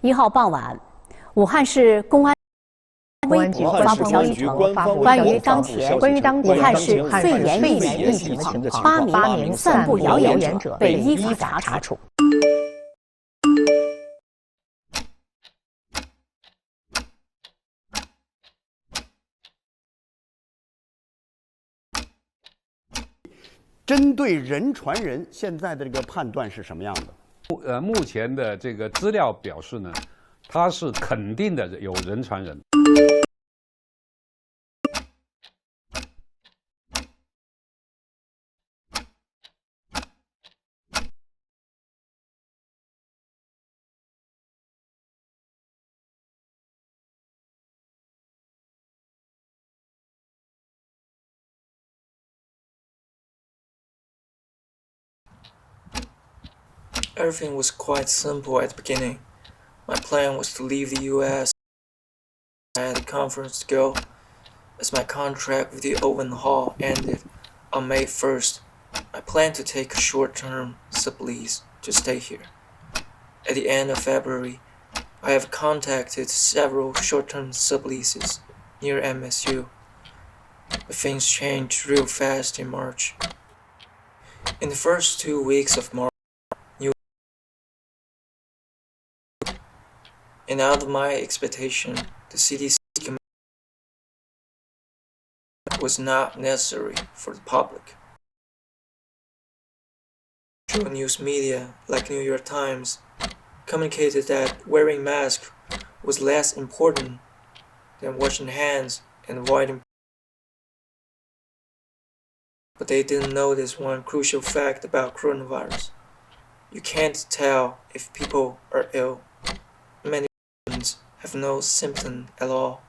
1号傍晚，武汉市公安微博发布消息称，关于当前武汉市肺炎疫情的情况，8名散布谣言者被依法查处。针对人传人，现在的这个判断是什么样的？目前的这个资料表示呢，它是肯定的有人传人。Everything was quite simple at the beginning. My plan was to leave the US. I had a conference to go, as my contract with the Owen Hall ended on May 1st. I planned to take a short-term sublease to stay here. At the end of February, I have contacted several short-term subleases near MSU. But things changed real fast in March. In the first 2 weeks of March, and out of my expectation, the CDC was not necessary for the public. News media like New York Times communicated that wearing masks was less important than washing hands and avoiding. But they didn't notice one crucial fact about coronavirus. You can't tell if people are ill. Many have no symptom at all.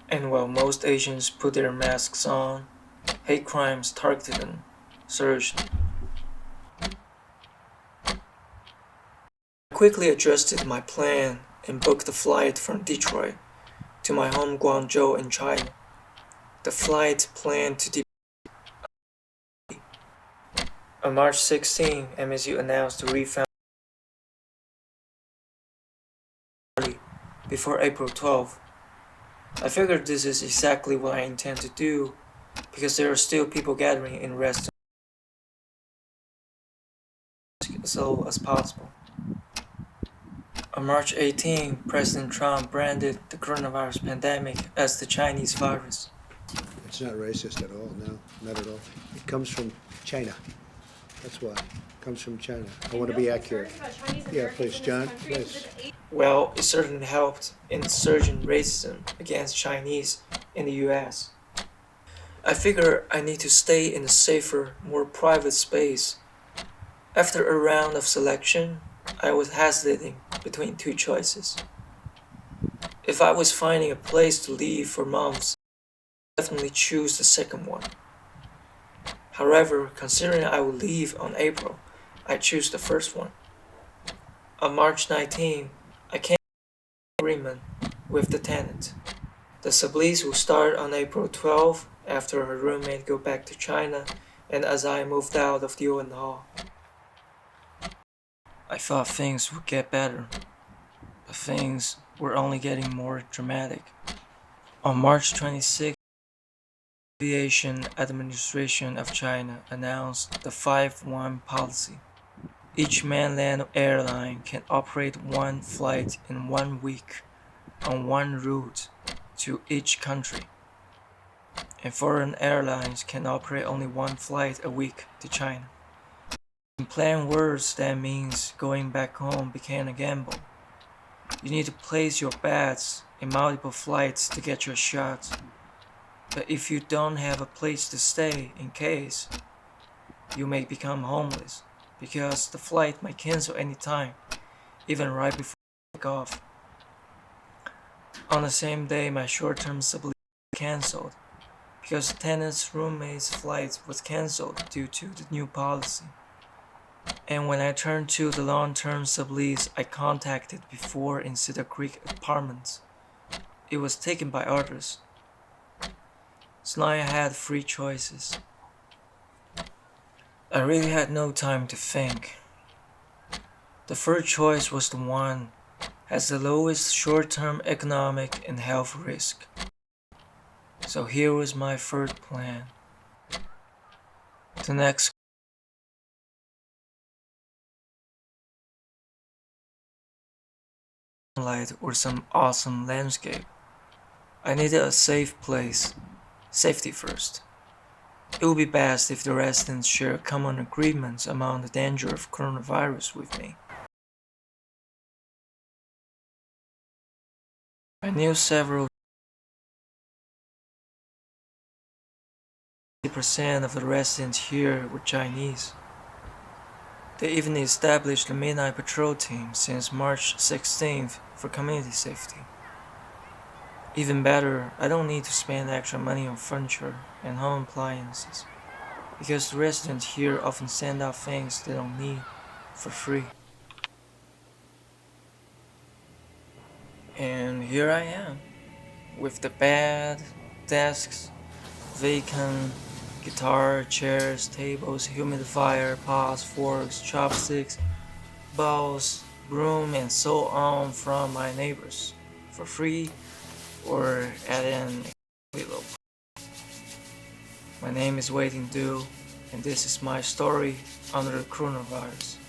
And while most Asians put their masks on, hate crimes targeted them surged. I quickly adjusted my plan and booked a flight from Detroit to my home Guangzhou in China. The flight planned to On March 16, MSU announced the refund before April 12. I figured this is exactly what I intend to do because there are still people gathering in restaurants as low as possible. On March 18, President Trump branded the coronavirus pandemic as the Chinese virus. It's not racist at all, no, not at all. It comes from China. That's why. It comes from China. I want to be accurate. Yeah, please, John, please. Well, it certainly helped in surging racism against Chinese in the US. I figure I need to stay in a safer, more private space. After a round of selection, I was hesitating between two choices. If I was finding a place to live for months, I'd definitely choose the second one. However, considering I will leave on April, I choose the first one. On March 19, I came to an agreement with the tenant. The sublease will start on April 12 after her roommate go back to China and as I moved out of the Owen Hall. I thought things would get better, but things were only getting more dramatic. On March 26, the Aviation Administration of China announced the 5-1 policy. Each mainland airline can operate one flight in 1 week on one route to each country, and foreign airlines can operate only one flight a week to China. In plain words, that means going back home became a gamble. You need to place your bets in multiple flights to get your shot. But if you don't have a place to stay in case, you may become homeless because the flight might cancel anytime, even right before takeoff. On the same day, my short-term sublease was cancelled because the tenant's roommate's flight was cancelled due to the new policy. And when I turned to the long-term sublease I contacted before in Cedar Creek Apartments, it was taken by others. So now I had 3 choices. I really had no time to think. The first choice was the one has the lowest short-term economic and health risk. So here was my third plan. The next light or some awesome landscape. I needed a safe place. Safety first. It would be best if the residents share common agreements among the danger of coronavirus with me. I knew several 50% of the residents here were Chinese. They even established the Midnight Patrol team since March 16th for community safety. Even better, I don't need to spend extra money on furniture and home appliances, because the residents here often send out things they don't need for free. And here I am, with the bed, desks, vacant, guitar, chairs, tables, humidifier, pots, forks, chopsticks, bowls, broom, and so on from my neighbors, for free or at an low. My name is Waiting Dew, and this is my story under the coronavirus.